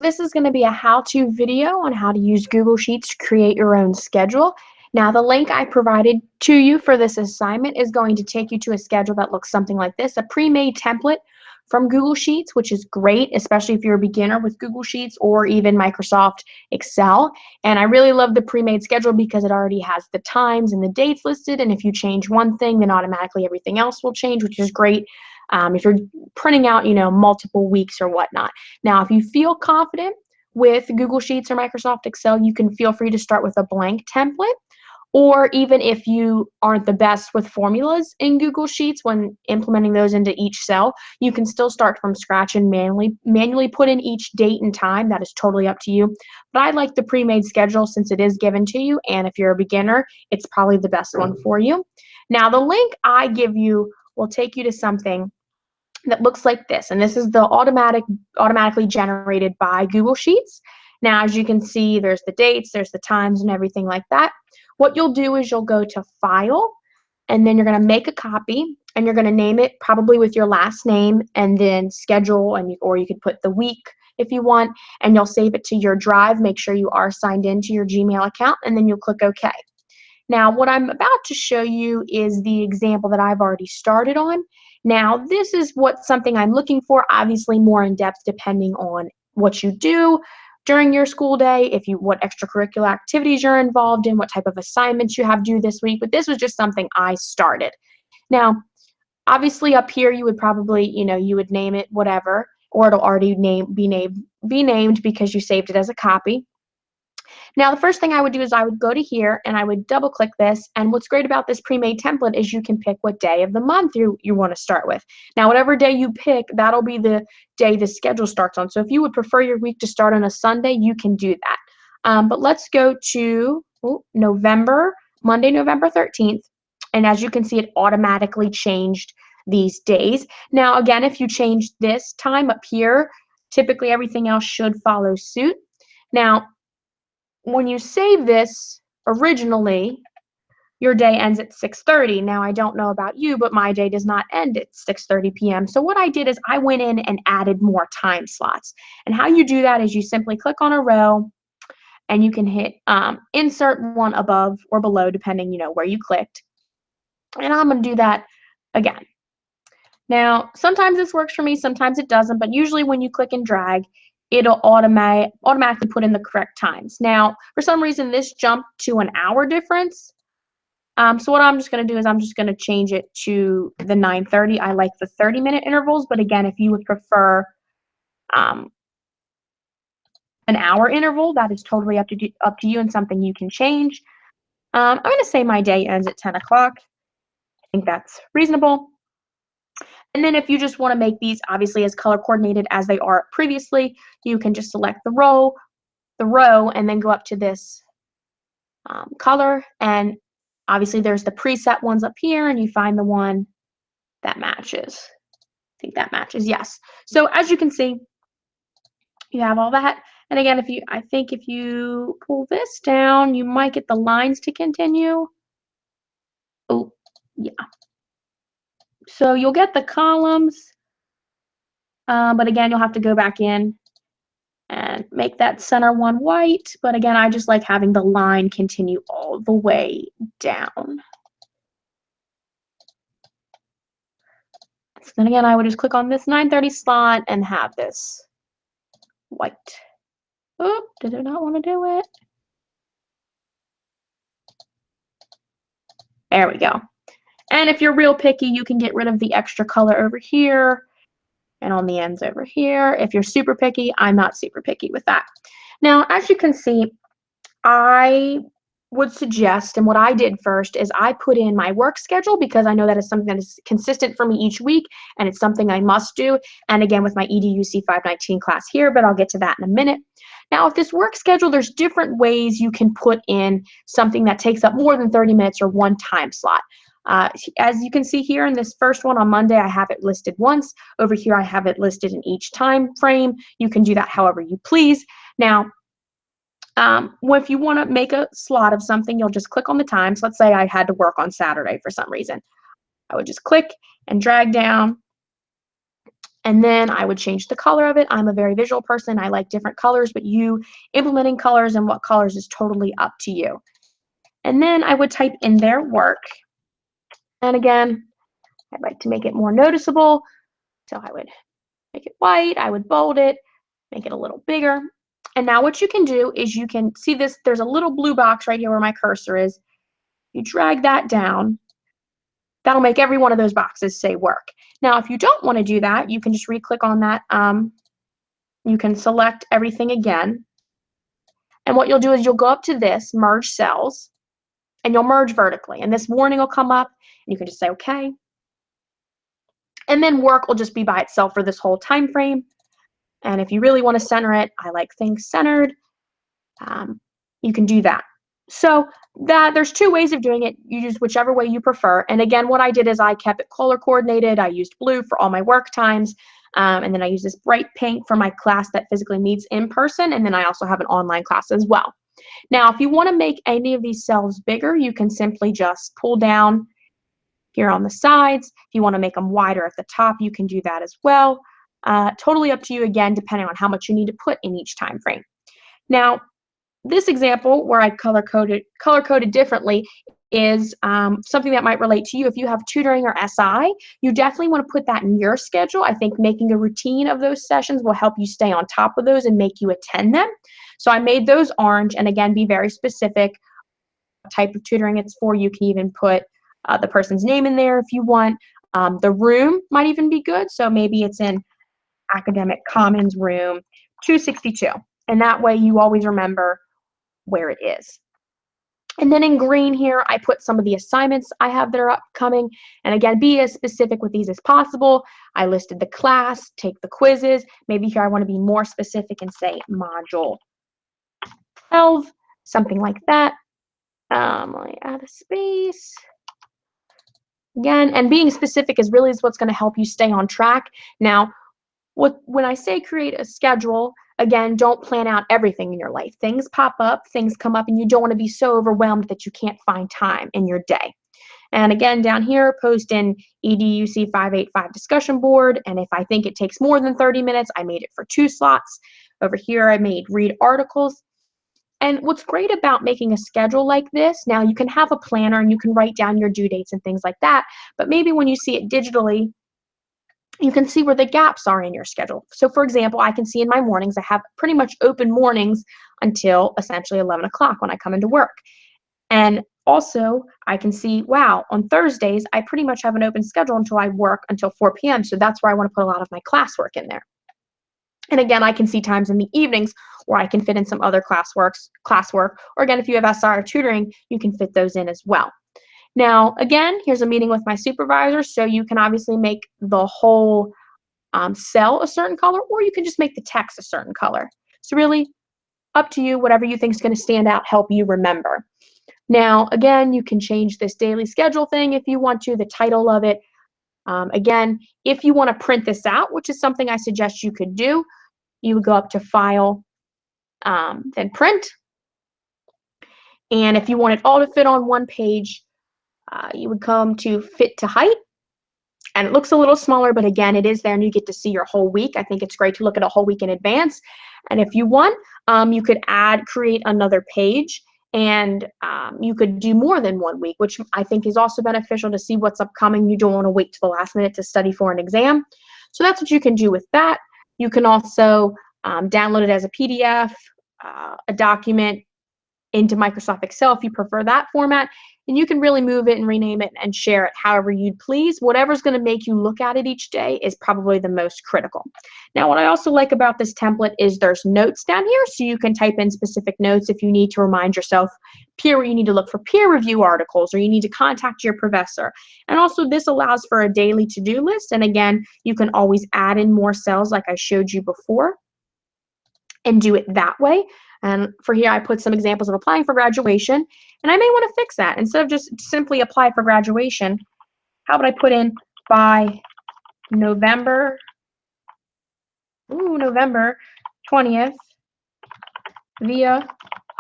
This is going to be a how-to video on how to use Google Sheets to create your own schedule. Now, the link I provided to you for this assignment is going to take you to a schedule that looks something like this, a pre-made template from Google Sheets, which is great, especially if you're a beginner with Google Sheets or even Microsoft Excel. And I really love the pre-made schedule because it already has the times and the dates listed, and if you change one thing, then automatically everything else will change, which is great. If you're printing out, multiple weeks or whatnot. Now, if you feel confident with Google Sheets or Microsoft Excel, you can feel free to start with a blank template. Or even if you aren't the best with formulas in Google Sheets when implementing those into each cell, you can still start from scratch and manually put in each date and time. That is totally up to you. But I like the pre-made schedule since it is given to you, and if you're a beginner, it's probably the best one for you. Now, the link I give you will take you to something that looks like this, and this is the automatically generated by Google Sheets. Now, as you can see, there's the dates, there's the times, and everything like that. What you'll do is you'll go to File, and then you're going to make a copy, and you're going to name it probably with your last name, and then Schedule, or you could put the week if you want, and you'll save it to your drive. Make sure you are signed into your Gmail account, and then you'll click OK. Now, what I'm about to show you is the example that I've already started on. Now, this is something I'm looking for, obviously more in depth depending on what you do during your school day, what extracurricular activities you're involved in, what type of assignments you have due this week, but this was just something I started. Now, obviously up here you would probably, you would name it whatever, or it'll already be named because you saved it as a copy. Now, the first thing I would do is I would go to here and I would double click this, and what's great about this pre-made template is you can pick what day of the month you want to start with. Now, whatever day you pick, that'll be the day the schedule starts on. So if you would prefer your week to start on a Sunday, you can do that. But let's go to Monday, November 13th, and as you can see, it automatically changed these days. Now, again, if you change this time up here, typically everything else should follow suit. Now, when you save this, originally, your day ends at 6:30. Now, I don't know about you, but my day does not end at 6:30 p.m. So what I did is I went in and added more time slots. And how you do that is you simply click on a row, and you can hit insert one above or below, depending, where you clicked. And I'm going to do that again. Now, sometimes this works for me, sometimes it doesn't, but usually when you click and drag, it'll automatically put in the correct times. Now, for some reason, this jumped to an hour difference. So what I'm just going to do is I'm just going to change it to the 9:30. I like the 30-minute intervals, but again, if you would prefer an hour interval, that is totally up to you and something you can change. I'm going to say my day ends at 10 o'clock. I think that's reasonable. And then if you just want to make these obviously as color coordinated as they are previously, you can just select the row, and then go up to this color. And obviously there's the preset ones up here, and you find the one that matches. I think that matches, yes. So as you can see, you have all that. And again, I think if you pull this down, you might get the lines to continue. Oh, yeah. So you'll get the columns, but again, you'll have to go back in and make that center one white. But again, I just like having the line continue all the way down. So then again, I would just click on this 9:30 slot and have this white. Oh, did I not want to do it? There we go. And if you're real picky, you can get rid of the extra color over here and on the ends over here. If you're super picky, I'm not super picky with that. Now, as you can see, I would suggest, and what I did first is I put in my work schedule because I know that is something that is consistent for me each week, and it's something I must do. And again, with my EDUC 519 class here, but I'll get to that in a minute. Now, with this work schedule, there's different ways you can put in something that takes up more than 30 minutes or one time slot. As you can see here in this first one on Monday, I have it listed once. Over here, I have it listed in each time frame. You can do that however you please. Now, if you want to make a slot of something, you'll just click on the times. Let's say I had to work on Saturday for some reason. I would just click and drag down And then I would change the color of it. I'm a very visual person. I like different colors, but you implementing colors and what colors is totally up to you. And then I would type in their work. And again, I'd like to make it more noticeable. So I would make it white. I would bold it, make it a little bigger. And now what you can do is you can see this, there's a little blue box right here where my cursor is. You drag that down. That'll make every one of those boxes say work. Now, if you don't want to do that, you can just re-click on that. You can select everything again. And what you'll do is you'll go up to this, merge cells, and you'll merge vertically. And this warning will come up, and you can just say, okay. And then work will just be by itself for this whole time frame. And if you really want to center it, I like things centered, you can do that. So there's two ways of doing it. You use whichever way you prefer. And again, what I did is I kept it color coordinated. I used blue for all my work times. And then I use this bright pink for my class that physically meets in person. And then I also have an online class as well. Now, if you want to make any of these cells bigger, you can simply just pull down here on the sides. If you want to make them wider at the top, you can do that as well. Totally up to you, again, depending on how much you need to put in each time frame. Now, this example where I color-coded differently is something that might relate to you. If you have tutoring or SI, you definitely want to put that in your schedule. I think making a routine of those sessions will help you stay on top of those and make you attend them. So I made those orange, and again, be very specific what type of tutoring it's for. You can even put the person's name in there if you want. The room might even be good. So maybe it's in Academic Commons room 262. And that way you always remember where it is. And then in green here, I put some of the assignments I have that are upcoming. And again, be as specific with these as possible. I listed the class, take the quizzes. Maybe here I want to be more specific and say module 12, something like that. Let me add a space. Again, and being specific is really what's going to help you stay on track. Now, when I say create a schedule, again, don't plan out everything in your life. Things pop up, things come up, and you don't want to be so overwhelmed that you can't find time in your day. And again, down here, post in EDUC 585 discussion board. And if I think it takes more than 30 minutes, I made it for 2 slots. Over here, I made read articles. And what's great about making a schedule like this, now you can have a planner and you can write down your due dates and things like that. But maybe when you see it digitally, you can see where the gaps are in your schedule. So for example, I can see in my mornings, I have pretty much open mornings until essentially 11 o'clock when I come into work. And also I can see, wow, on Thursdays, I pretty much have an open schedule until I work until 4 p.m. So that's where I want to put a lot of my classwork in there. And again, I can see times in the evenings where I can fit in some other classwork, or again, if you have SR tutoring, you can fit those in as well. Now, again, here's a meeting with my supervisor, so you can obviously make the whole cell a certain color, or you can just make the text a certain color. So really, up to you, whatever you think is going to stand out, help you remember. Now, again, you can change this daily schedule thing if you want to, the title of it. Again, if you want to print this out, which is something I suggest you could do, you would go up to File, then Print. And if you want it all to fit on one page, you would come to Fit to Height. And it looks a little smaller, but again, it is there and you get to see your whole week. I think it's great to look at a whole week in advance. And if you want, you could create another page, and you could do more than 1 week, which I think is also beneficial to see what's upcoming. You don't want to wait to the last minute to study for an exam. So that's what you can do with that. You can also download it as a PDF, a document into Microsoft Excel if you prefer that format, and you can really move it and rename it and share it however you'd please. Whatever's going to make you look at it each day is probably the most critical. Now, what I also like about this template is there's notes down here, so you can type in specific notes if you need to remind yourself you need to look for peer review articles, or you need to contact your professor. And also this allows for a daily to-do list, and again, you can always add in more cells like I showed you before and do it that way. And for here, I put some examples of applying for graduation, and I may want to fix that. Instead of just simply apply for graduation, how about I put in by November 20th via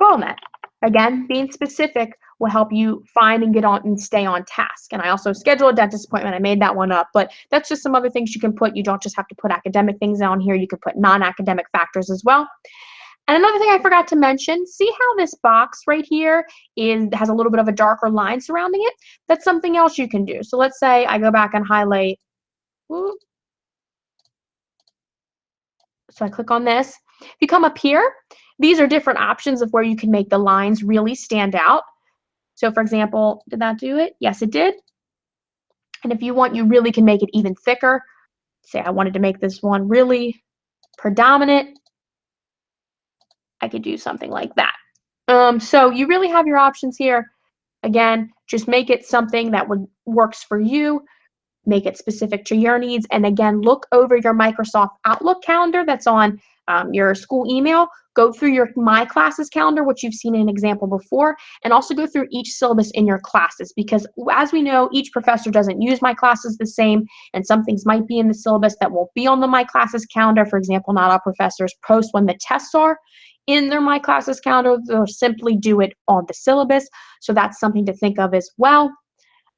CallNet. Again, being specific will help you find and get on and stay on task. And I also schedule a dentist appointment. I made that one up, but that's just some other things you can put. You don't just have to put academic things on here. You can put non-academic factors as well. And another thing I forgot to mention, see how this box right here has a little bit of a darker line surrounding it? That's something else you can do. So let's say I go back and highlight. So I click on this. If you come up here, these are different options of where you can make the lines really stand out. So for example, did that do it? Yes, it did. And if you want, you really can make it even thicker. Say I wanted to make this one really predominant. I could do something like that. So you really have your options here. Again, just make it something that works for you. Make it specific to your needs. And again, look over your Microsoft Outlook calendar that's on your school email. Go through your My Classes calendar, which you've seen an example before, and also go through each syllabus in your classes, because as we know, each professor doesn't use My Classes the same, and some things might be in the syllabus that won't be on the My Classes calendar. For example, not all professors post when the tests are in their My Classes calendar. They'll simply do it on the syllabus. So that's something to think of as well.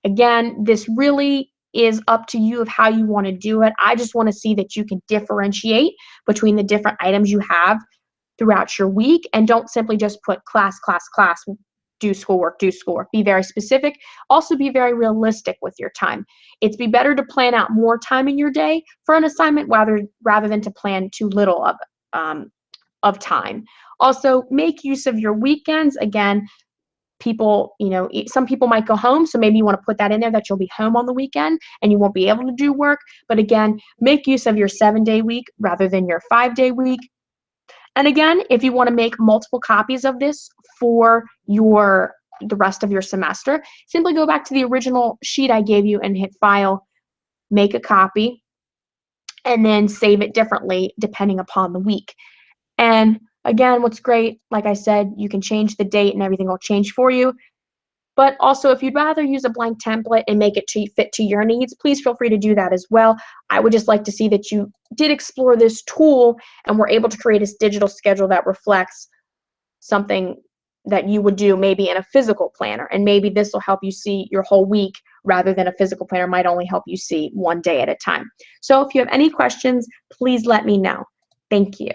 Again, this really is up to you of how you want to do it. I just want to see that you can differentiate between the different items you have throughout your week, and don't simply just put class, class, class, do schoolwork, do schoolwork. Be very specific. Also be very realistic with your time. It's better to plan out more time in your day for an assignment rather than to plan too little of time. Also, make use of your weekends. Again, people, some people might go home, so maybe you want to put that in there that you'll be home on the weekend and you won't be able to do work. But again, make use of your 7-day week rather than your 5-day week. And again, if you want to make multiple copies of this for the rest of your semester, simply go back to the original sheet I gave you and hit File, make a copy, and then save it differently depending upon the week. And again, what's great, like I said, you can change the date and everything will change for you. But also, if you'd rather use a blank template and make it fit to your needs, please feel free to do that as well. I would just like to see that you did explore this tool and were able to create a digital schedule that reflects something that you would do maybe in a physical planner. And maybe this will help you see your whole week rather than a physical planner might only help you see one day at a time. So if you have any questions, please let me know. Thank you.